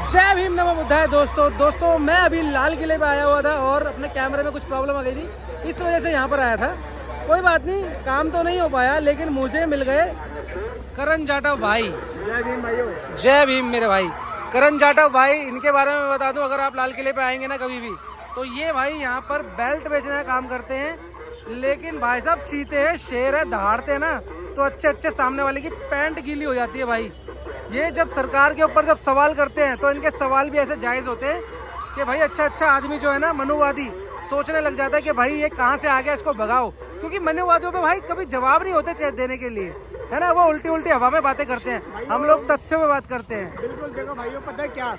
जय भीम नमो बुद्धाय। दोस्तों मैं अभी लाल किले पे आया हुआ था और अपने कैमरे में कुछ प्रॉब्लम आ गई थी, इस वजह से यहाँ पर आया था। कोई बात नहीं, काम तो नहीं हो पाया, लेकिन मुझे मिल गए करण जाटव भाई। जय भीम भाइयों। जय भीम मेरे भाई। करण जाटव भाई, इनके बारे में बता दूं, अगर आप लाल किले पे आएंगे ना कभी भी, तो ये भाई यहाँ पर बेल्ट बेचने का काम करते हैं। लेकिन भाई साहब चीते हैं, शेर है, दहाड़ते हैं ना तो अच्छे सामने वाले की पैंट गीली हो जाती है भाई। ये जब सरकार के ऊपर जब सवाल करते हैं तो इनके सवाल भी ऐसे जायज़ होते हैं कि भाई अच्छा आदमी जो है ना, मनुवादी, सोचने लग जाता है कि भाई ये कहाँ से आ गया, इसको भगाओ। क्योंकि मनुवादियों पे भाई कभी जवाब नहीं होते देने के लिए, है ना। वो उल्टी हवा में बातें करते हैं, हम लोग तथ्यों में बात करते हैं। बिल्कुल, देखो भाइयों, पता है क्या,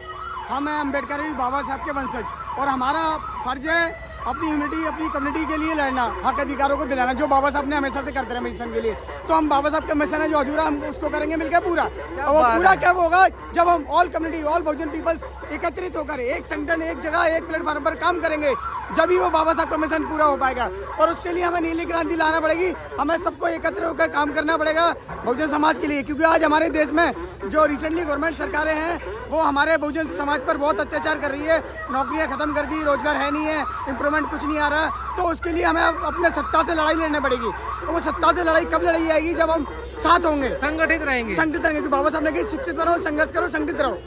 हम हैं अम्बेडकर बाबा साहब के वंशज और हमारा फर्ज है अपनी यूनिटी, अपनी कम्युनिटी के लिए लड़ना, हक अधिकारों को दिलाना, जो बाबा साहब ने हमेशा से करते रहे मिशन के लिए। तो हम बाबा साहब का मिशन है जो अधूरा, हम उसको करेंगे मिलकर पूरा। और वो पूरा कब होगा? जब हम ऑल कम्युनिटी, ऑल बहुजन पीपल्स एकत्रित होकर एक संगठन, एक जगह, एक प्लेटफॉर्म पर काम करेंगे, जब ही वो बाबा साहब का मिशन पूरा हो पाएगा। और उसके लिए हमें नीली क्रांति लाना पड़ेगी, हमें सबको एकत्र होकर काम करना पड़ेगा बहुजन समाज के लिए। क्योंकि आज हमारे देश में जो रिसेंटली गवर्नमेंट सरकारें हैं वो हमारे बहुजन समाज पर बहुत अत्याचार कर रही है, नौकरियां खत्म कर दी, रोजगार है नहीं है, इम्प्रूवमेंट कुछ नहीं आ रहा। तो उसके लिए हमें अपने सत्ता से लड़ाई लड़नी पड़ेगी। तो वो सत्ता से लड़ाई कब लड़ाई आएगी? जब हम साथ होंगे, संगठित रहेंगे। क्योंकि बाबा साहब ने कहा शिक्षित बनो, संघर्ष करो, संगठित रहो।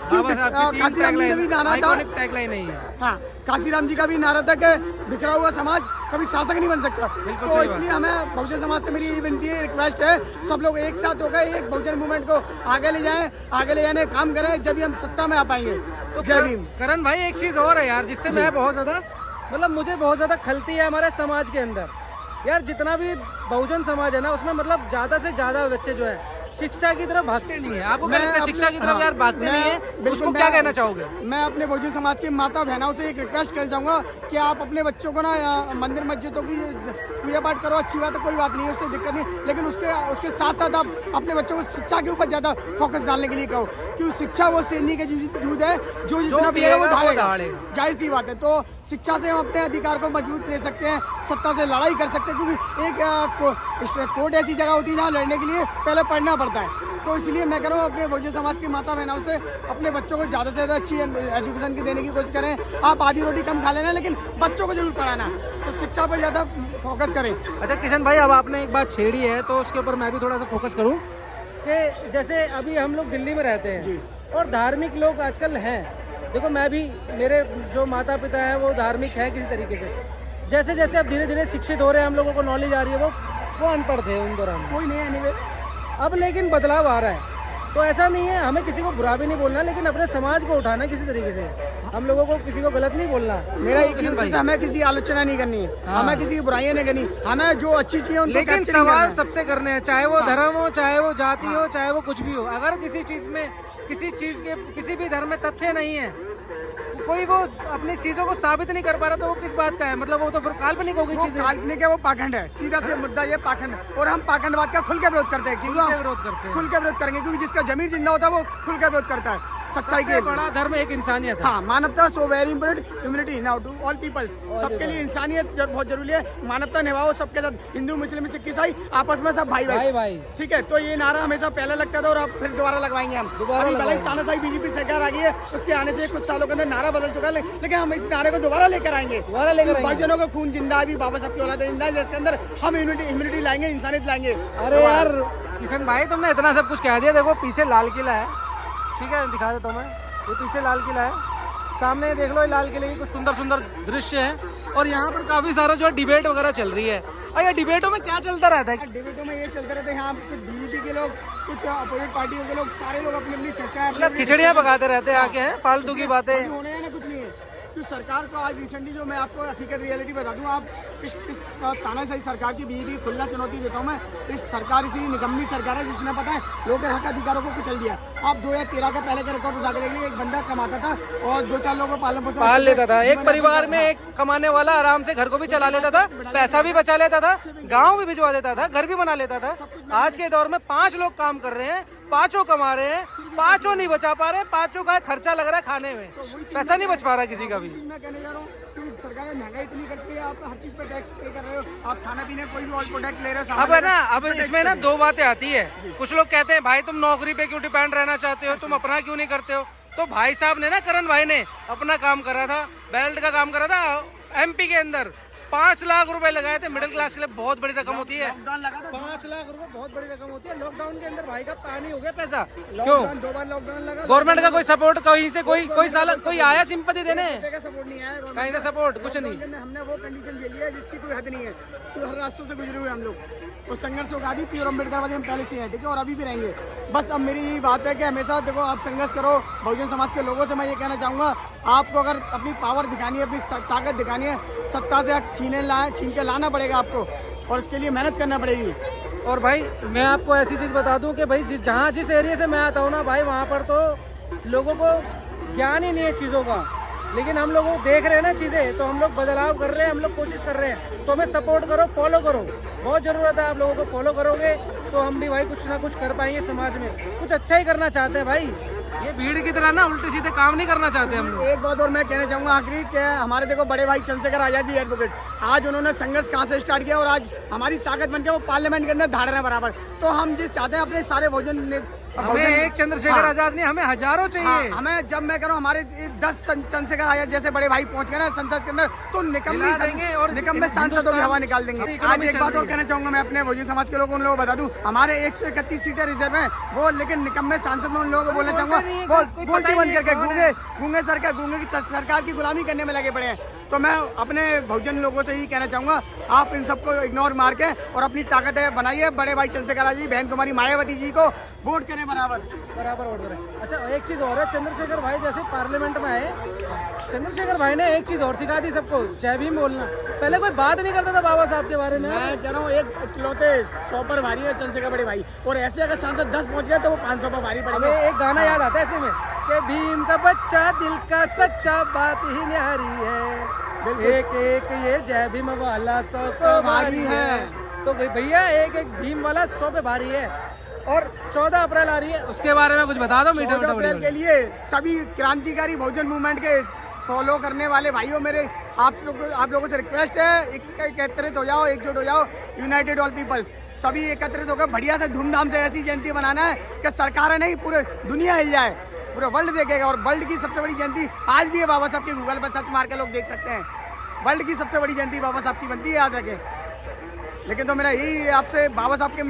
काशीराम जी ने भी नारा था, टैगलाइन नहीं है। हाँ, काशीराम जी का भी नारा था कि बिखरा हुआ समाज कभी शासक नहीं बन सकता। तो इसलिए हमें बहुजन समाज से मेरी ये विनती है, रिक्वेस्ट है, सब लोग एक साथ होकर एक बहुजन मूवमेंट को आगे ले जाएं, आगे ले जाने का काम करें, जब हम सत्ता में आ पाएंगे। तो जय भीम। करण भाई, एक चीज और है यार, जिससे मैं बहुत ज्यादा, मतलब मुझे बहुत ज्यादा खलती है हमारे समाज के अंदर यार। जितना भी बहुजन समाज है ना, उसमें मतलब ज्यादा से ज्यादा बच्चे जो है शिक्षा की तरफ भागते नहीं है। आपको क्या लगता है शिक्षा की तरफ यार भागते नहीं है? उसको क्या कहना चाहोगे? मैं अपने बहुजन समाज के माता बहनों से एक रिक्वेस्ट करना चाहूँगा कि आप अपने बच्चों को ना मंदिर मस्जिदों की पूजा पाठ करो, अच्छी बात है, कोई बात नहीं है, उससे दिक्कत नहीं। लेकिन उसके साथ साथ आप अपने बच्चों को शिक्षा के ऊपर ज़्यादा फोकस डालने के लिए कहो, क्योंकि शिक्षा वो शेरनी के दूध है, जो जितना पिएगा वो ढालेगा। जाहिर सी बात है। तो शिक्षा से हम अपने अधिकार को मजबूत ले सकते हैं, सत्ता से लड़ाई कर सकते हैं। क्योंकि एक कोर्ट ऐसी जगह होती है जहाँ लड़ने के लिए पहले पढ़ना पड़ता है। तो इसलिए मैं कह रहा हूँ अपने बहुजन समाज की माता बहनों से अपने बच्चों को ज़्यादा से ज़्यादा अच्छी एजुकेशन की देने की कोशिश करें। आप आधी रोटी कम खा लेना, लेकिन बच्चों को जरूर पढ़ाना, तो शिक्षा पर ज़्यादा फोकस करें। अच्छा किशन भाई, अब आपने एक बात छेड़ी है तो उसके ऊपर मैं भी थोड़ा सा फोकस करूँ कि जैसे अभी हम लोग दिल्ली में रहते हैं और धार्मिक लोग आजकल हैं। देखो, मैं भी, मेरे जो माता पिता हैं वो धार्मिक हैं किसी तरीके से। जैसे जैसे अब धीरे धीरे शिक्षित हो रहे हैं, हम लोगों को नॉलेज आ रही है, वो अनपढ़ थे उन दौरान, कोई नहीं है। अब लेकिन बदलाव आ रहा है। तो ऐसा नहीं है, हमें किसी को बुरा भी नहीं बोलना, लेकिन अपने समाज को उठाना किसी तरीके से। हम लोगों को किसी को गलत नहीं बोलना। मेरा एक ही उद्देश्य, हमें किसी आलोचना नहीं करनी है, हमें किसी की बुराइयां नहीं करनी, हमें जो अच्छी चीजें उनको लेकिन सवाल सबसे करने हैं, चाहे वो धर्म हो, चाहे वो जाति हो, चाहे वो कुछ भी हो। अगर किसी चीज में, किसी चीज के, किसी भी धर्म में तथ्य नहीं है, कोई वो अपनी चीजों को साबित नहीं कर पा रहा, तो वो किस बात का है? मतलब वो तो फिर काल्पनिक होगी चीजें। काल्पनिक है, वो पाखंड है, सीधा से मुद्दा ये पाखंड है। और हम पाखंडवाद का खुल के विरोध करते हैं। क्योंकि खुल के विरोध करेंगे, क्योंकि जिसका जमीर जिंदा होता है वो खुल के विरोध करता है। सच्चाई के बड़ा धर्म एक इंसानियत है। हाँ, मानवता so very important, humanity now to all peoples. सबके लिए इंसानियत बहुत जरूरी है, मानवता निभाओ सबके साथ, हिंदू मुस्लिम सिख ईसाई आपस में सब भाई। ठीक है, तो ये नारा हमेशा पहले लगता था और अब फिर दोबारा लगवाएंगे हम। अभी तानाशाही बीजेपी सरकार आ गई है, उसके आने से कुछ सालों के अंदर नारा बदल चुका है, लेकिन हम इस नारे को दोबारा लेकर आएंगे। बहुजनों का खून जिंदा है, बाबा साहब की औलाद जिंदा है, जिसके अंदर हम ह्यूमैनिटी लाएंगे, इंसानियत लाएंगे। अरे यार किशन भाई, तुमने इतना सब कुछ कह दिया। देखो पीछे लाल किला है, ठीक है, दिखा देता हूँ मैं। ये पीछे लाल किला है, सामने देख लो, ये लाल किले की कुछ सुंदर सुंदर दृश्य है। और यहाँ पर काफी सारा जो है डिबेट वगैरह चल रही है। और ये डिबेटों में क्या चलता रहता है? डिबेटों में ये चलता रहता है, यहाँ कुछ बीजेपी के लोग, कुछ अपोजिट पार्टियों के लोग, सारे लोग अपनी अपनी चर्चा, मतलब खिचड़ियाँ पकाते रहते हैं आके, हैं फालतू की बातें होने हैं ना, कुछ नहीं है। तो सरकार को आज रिसेंटली जो मैं आपको हकीकत रियलिटी बता दूं, आप इस तानाशाही सरकार की बीजेपी खुला चुनौती देता हूं मैं। इस सरकार इतनी निकम्मी सरकार है जिसने पता है लोगों के हक अधिकारों को कुचल दिया। आप 2013 का पहले का रिकॉर्ड उठा के देखिए, एक बंदा कमाता था और 2-4 लोगों को पाल लेता था। एक परिवार में एक कमाने वाला आराम से घर को भी चला लेता था, पैसा भी बचा लेता था, गाँव भी भिजवा देता था, घर भी बना लेता था। आज के दौर में 5 लोग काम कर रहे हैं, 5 कमा रहे हैं, 5 नहीं बचा पा रहे, 5 का खर्चा लग रहा है खाने में, पैसा नहीं बच पा रहा किसी का भी। मैं कहने जा रहा हूँ, सरकार महंगाई इतनी करती है, आप हर चीज पे टैक्स पे कर रहे हो, आप खाना पीने कोई भी ऑल प्रोडक्ट ले रहे हो। अब है ना, अब इसमें ना 2 बातें आती है। कुछ लोग कहते हैं भाई तुम नौकरी पे क्यों डिपेंड रहना चाहते हो, तुम अपना क्यों नहीं करते हो। तो भाई साहब ने ना, करण भाई ने अपना काम करा था, बेल्ट का काम करा था एमपी के अंदर। 5 लाख रुपए लगाए थे। मिडिल क्लास के लिए बहुत बड़ी रकम होती है। 5 लाख रुपए बहुत बड़ी रकम होती है। लॉकडाउन के अंदर भाई का पानी हो गया पैसा। क्यों? 2 बार लॉकडाउन लगा। गवर्नमेंट का कोई सपोर्ट कहीं से कोई आया सिंपत्ति देने? का सपोर्ट नहीं आया कहीं से सपोर्ट कुछ नहीं। हमने वो कंडीशन झेली है जिसकी कोई हद नहीं है। तो हर रास्तों से गुजरे हुए हम लोग, और संघर्ष को गादी पीर अम्बेडकर वाले हम पहले से हैं, ठीक है, और अभी भी रहेंगे। बस अब मेरी यही बात है कि हमेशा देखो, आप संघर्ष करो। बहुजन समाज के लोगों से मैं ये कहना चाहूँगा, आपको अगर अपनी पावर दिखानी है, अपनी ताकत दिखानी है, सत्ता से छीन के लाना पड़ेगा आपको, और इसके लिए मेहनत करना पड़ेगी। और भाई मैं आपको ऐसी चीज़ बता दूं कि भाई जिस एरिया से मैं आता हूँ ना भाई, वहाँ पर तो लोगों को ज्ञान ही नहीं है चीज़ों का। लेकिन हम लोग देख रहे हैं ना चीज़ें, तो हम लोग बदलाव कर रहे हैं, हम लोग कोशिश कर रहे हैं। तो हमें सपोर्ट करो, फॉलो करो, बहुत ज़रूरत है। आप लोगों को फॉलो करोगे तो हम भी भाई कुछ ना कुछ कर पाएंगे समाज में। कुछ अच्छा ही करना चाहते हैं भाई, ये भीड़ की तरह ना उल्टे सीधे काम नहीं करना चाहते हम लोग। एक बात और मैं कहना चाहूँगा आखिरी, कि हमारे देखो बड़े भाई चंद्रशेखर आजादी एडवोकेट, आज उन्होंने संघर्ष कहाँ से स्टार्ट किया, और आज हमारी ताकत बनकर वो पार्लियामेंट के अंदर धाड़ रहे हैं बराबर। तो हम जिस चाहते हैं अपने सारे हमें एक चंद्रशेखर आजाद नहीं, हमें हजारों चाहिए। हमें, जब मैं कह रहा हूँ हमारे 10 चंद्रशेखर आजाद जैसे बड़े भाई पहुंच गए ना संसद के अंदर, तो निकम्मे सांसदों की हवा निकाल देंगे। आज एक बात और कहना चाहूंगा मैं अपने बहुजन समाज के लोगों, उन लोगों को बता दूं, हमारे 131 सीटें रिजर्व हैं वो, लेकिन निकम्मे सांसद में उन लोगों को बोलना चाहूंगा, वो बोलती बंद करके गूंगे की सरकार की गुलामी करने में लगे पड़े हैं। तो मैं अपने बहुजन लोगों से ही कहना चाहूँगा, आप इन सबको इग्नोर मार के और अपनी ताकतें बनाइए। बड़े भाई चंद्रशेखर आजाद जी, बहन कुमारी मायावती जी को वोट करें, बराबर वोट करें। अच्छा, एक चीज़ और है, चंद्रशेखर भाई जैसे पार्लियामेंट में आए, चंद्रशेखर भाई ने एक चीज़ और सिखा दी सबको, जय भीम बोलना। पहले कोई बात नहीं करता था बाबा साहब के बारे में। मैं कह रहा हूँ, एक इकलौते 100 पर भारी है चंद्रशेखर बड़े भाई, और ऐसे अगर सांसद 10 पहुँच गए तो वो 500 पर भारी पड़ेगा। एक गाना याद आता है ऐसे में कि भीम का बच्चा दिल का सच्चा, बात ही न्यारी है, एक एक ये जय भीम वाला 100 पे भारी है। तो भैया एक एक भीम वाला 100 पे भारी है। और 14 अप्रैल आ रही है, उसके बारे में कुछ बता दो। 14 अप्रैल के लिए सभी क्रांतिकारी बहुजन मूवमेंट के फॉलो करने वाले भाइयों, मेरे आप लोगों से रिक्वेस्ट है, एकत्रित हो जाओ, एकजुट हो जाओ, यूनाइटेड ऑल पीपल्स। सभी एकत्रित होकर बढ़िया से धूमधाम से ऐसी जयंती बनाना है कि सरकारें नहीं, पूरे दुनिया हिल जाए, पूरा वर्ल्ड देखेगा। और वर्ल्ड की सबसे बड़ी जयंती आज भी है बाबा साहब की, गूगल पर सर्च मार के लोग देख सकते हैं। वर्ल्ड की सबसे बड़ी जयंती बाबा साहब की बनती है, याद रखें। लेकिन तो मेरा यही आपसे, बाबा साहब के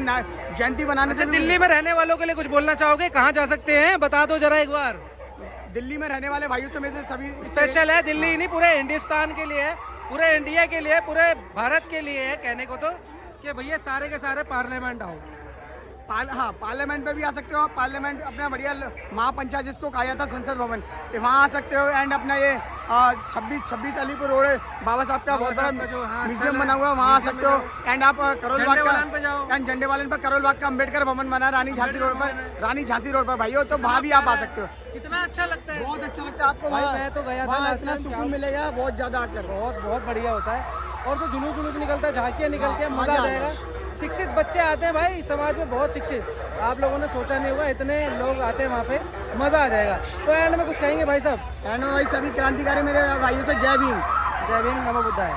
जयंती बनाने से दिल्ली में रहने वालों के लिए कुछ बोलना चाहोगे? कहाँ जा सकते हैं, बता दो जरा एक बार। दिल्ली में रहने वाले भाइयों से में से सभी स्पेशल है, दिल्ली नहीं पूरे हिंदुस्तान के लिए है, पूरे इंडिया के लिए, पूरे भारत के लिए है कहने को, तो कि भैया सारे के सारे पार्लियामेंट आओ। हाँ, पार्लियामेंट में भी आ सकते हो आप। पार्लियामेंट अपना बढ़िया महापंचायत जिसको कहा जाता है, संसद भवन, वहाँ आ सकते हो। एंड अपना ये 26 अलीपुर रोड बाबा साहब का बहुत बड़ा म्यूजियम बना हुआ है, वहाँ आ सकते हो। एंड आप करोल बाग का, झंडे वालन पर करोल बाग का अम्बेडकर भवन बना रानी झांसी रोड पर भाइयों, तो वहाँ भी आप आ सकते हो। कितना अच्छा लगता है, बहुत अच्छा लगता है आपको। मैं तो गया था, इतना सुकून मिलेगा बहुत ज्यादा आकर, बहुत बढ़िया होता है। और जो जुलूस निकलता है, झांकियाँ निकलती है, मजा आ जाएगा। शिक्षित बच्चे आते हैं भाई, समाज में बहुत शिक्षित, आप लोगों ने सोचा नहीं होगा, इतने लोग आते हैं वहाँ पे, मज़ा आ जाएगा। तो एंड में कुछ कहेंगे भाई साहब? एंड में भाई सभी क्रांतिकारी मेरे भाइयों से जय भीम, जय भीम, नमो बुद्धाय।